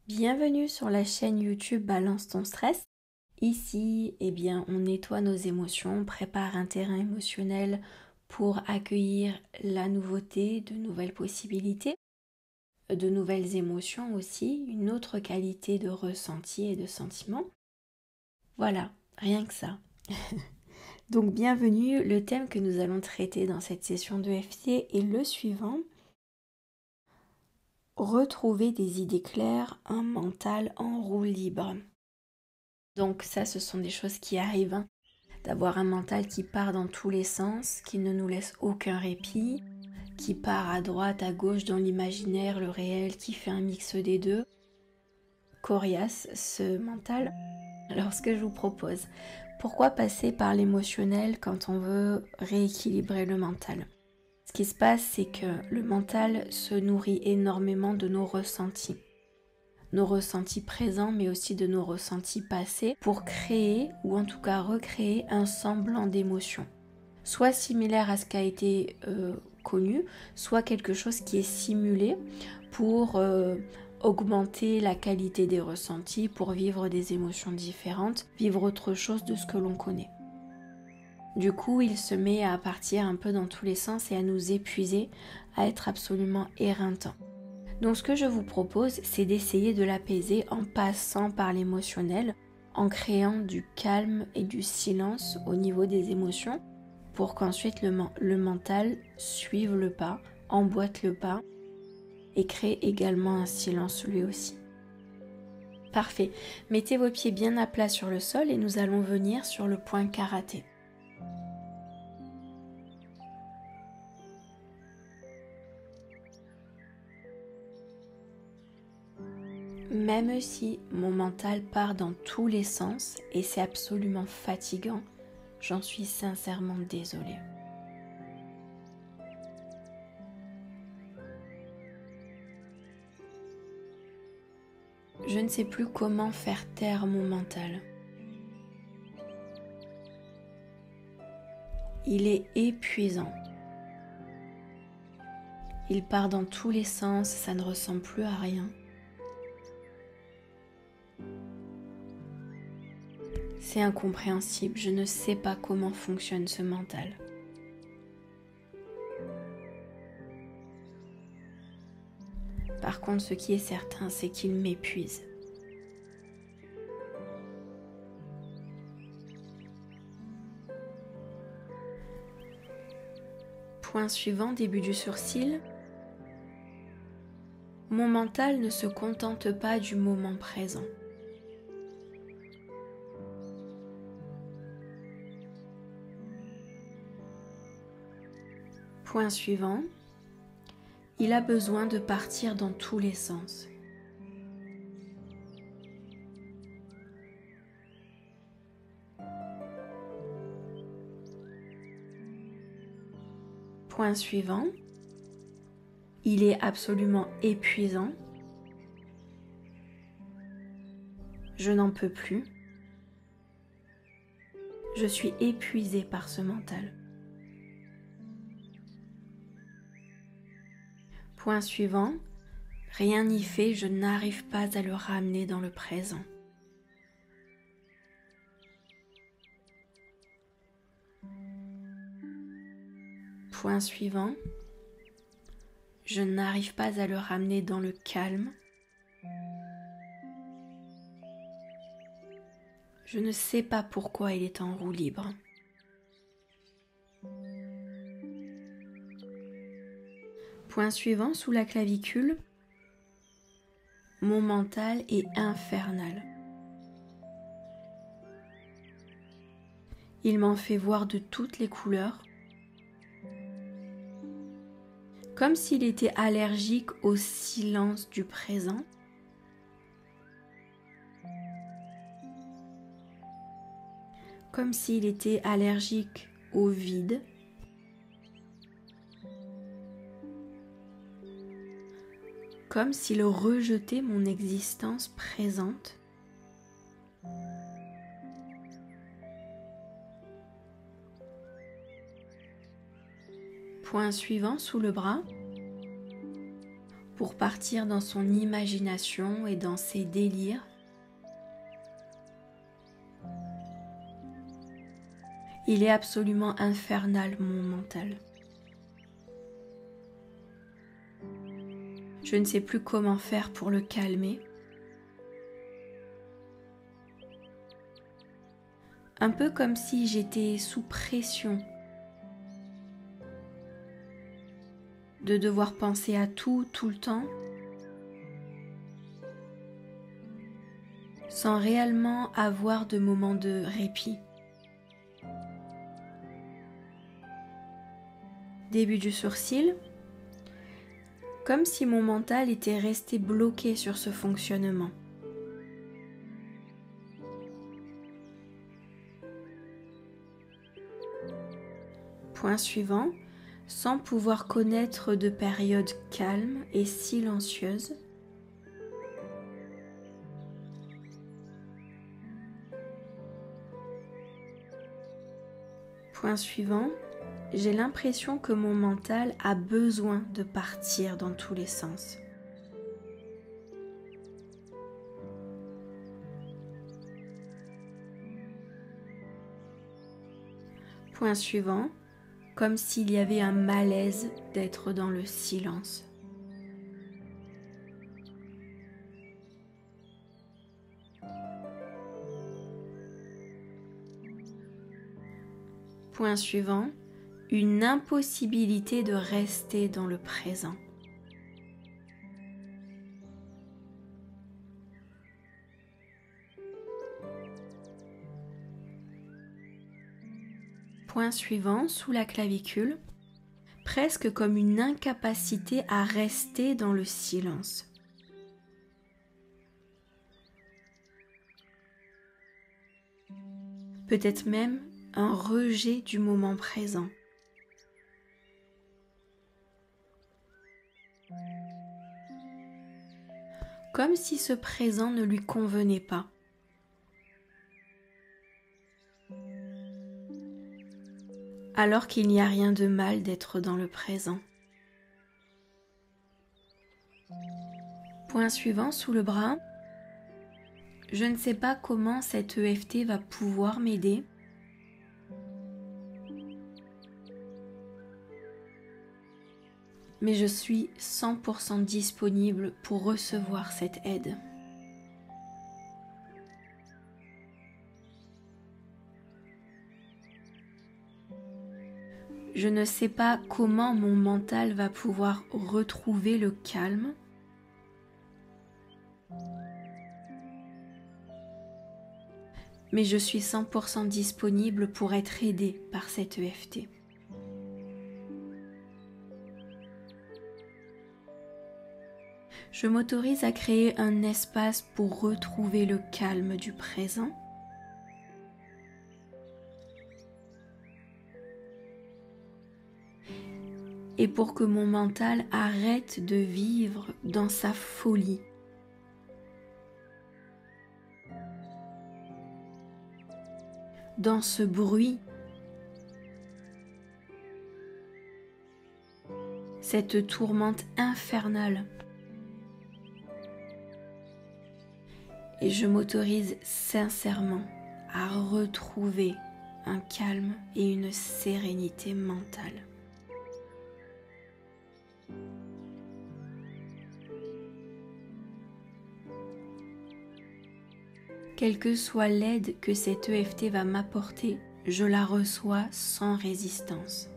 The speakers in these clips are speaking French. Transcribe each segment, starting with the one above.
Bienvenue sur la chaîne YouTube Balance ton stress. Ici, on nettoie nos émotions, on prépare un terrain émotionnel pour accueillir la nouveauté, de nouvelles possibilités, de nouvelles émotions aussi, une autre qualité de ressenti et de sentiment. Voilà, rien que ça. Donc bienvenue, le thème que nous allons traiter dans cette session de FT est le suivant. Retrouver des idées claires, un mental en roue libre. Donc ça, ce sont des choses qui arrivent, d'avoir un mental qui part dans tous les sens, qui ne nous laisse aucun répit, qui part à droite, à gauche dans l'imaginaire, le réel, qui fait un mix des deux. Coriace, ce mental. Alors ce que je vous propose, pourquoi passer par l'émotionnel quand on veut rééquilibrer le mental ? Ce qui se passe, c'est que le mental se nourrit énormément de nos ressentis présents, mais aussi de nos ressentis passés, pour créer, ou en tout cas recréer, un semblant d'émotion. Soit similaire à ce qui a été connu, soit quelque chose qui est simulé pour augmenter la qualité des ressentis, pour vivre des émotions différentes, vivre autre chose de ce que l'on connaît. Du coup, il se met à partir un peu dans tous les sens et à nous épuiser, à être absolument éreintant. Donc ce que je vous propose, c'est d'essayer de l'apaiser en passant par l'émotionnel, en créant du calme et du silence au niveau des émotions, pour qu'ensuite le mental suive le pas, emboîte le pas et crée également un silence lui aussi. Parfait. Mettez vos pieds bien à plat sur le sol et nous allons venir sur le point karaté. Même si mon mental part dans tous les sens et c'est absolument fatigant, j'en suis sincèrement désolée. Je ne sais plus comment faire taire mon mental. Il est épuisant. Il part dans tous les sens, ça ne ressemble plus à rien. C'est incompréhensible, je ne sais pas comment fonctionne ce mental. Par contre, ce qui est certain, c'est qu'il m'épuise. Point suivant, début du sourcil. Mon mental ne se contente pas du moment présent. Point suivant, il a besoin de partir dans tous les sens. Point suivant, il est absolument épuisant. Je n'en peux plus. Je suis épuisée par ce mental. Point suivant, rien n'y fait, je n'arrive pas à le ramener dans le présent. Point suivant, je n'arrive pas à le ramener dans le calme. Je ne sais pas pourquoi il est en roue libre. Point suivant, sous la clavicule, mon mental est infernal. Il m'en fait voir de toutes les couleurs, comme s'il était allergique au silence du présent. Comme s'il était allergique au vide. Comme s'il rejetait mon existence présente. Point suivant, sous le bras, pour partir dans son imagination et dans ses délires. Il est absolument infernal, mon mental. Je ne sais plus comment faire pour le calmer. Un peu comme si j'étais sous pression de devoir penser à tout le temps, sans réellement avoir de moments de répit. Début du sourcil, comme si mon mental était resté bloqué sur ce fonctionnement. Point suivant, sans pouvoir connaître de période calme et silencieuse. Point suivant, j'ai l'impression que mon mental a besoin de partir dans tous les sens. Point suivant, comme s'il y avait un malaise d'être dans le silence. Point suivant, une impossibilité de rester dans le présent. Point suivant, sous la clavicule, presque comme une incapacité à rester dans le silence. Peut-être même un rejet du moment présent. Comme si ce présent ne lui convenait pas. Alors qu'il n'y a rien de mal d'être dans le présent. Point suivant, sous le bras. Je ne sais pas comment cette EFT va pouvoir m'aider. Mais je suis 100% disponible pour recevoir cette aide. Je ne sais pas comment mon mental va pouvoir retrouver le calme. Mais je suis 100% disponible pour être aidée par cette EFT. Je m'autorise à créer un espace pour retrouver le calme du présent. Et pour que mon mental arrête de vivre dans sa folie. Dans ce bruit. Cette tourmente infernale. Et je m'autorise sincèrement à retrouver un calme et une sérénité mentale. Quelle que soit l'aide que cette EFT va m'apporter, je la reçois sans résistance.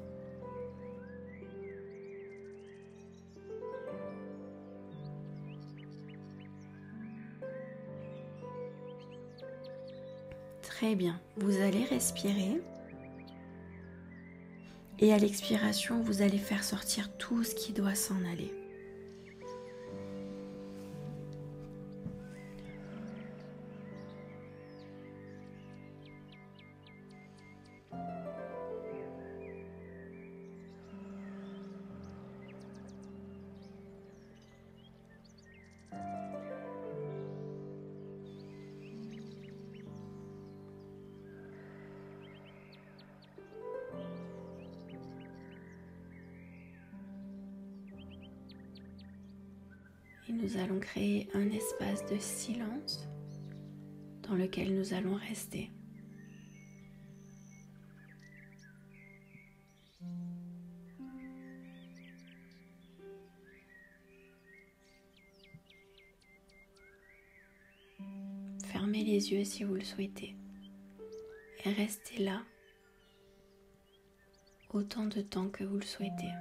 Très bien, vous allez respirer et à l'expiration, vous allez faire sortir tout ce qui doit s'en aller. nous allons créer un espace de silence dans lequel nous allons rester. Fermez les yeux si vous le souhaitez et restez là autant de temps que vous le souhaitez,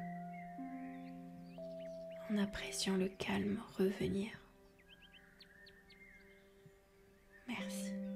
en appréciant le calme revenir. Merci.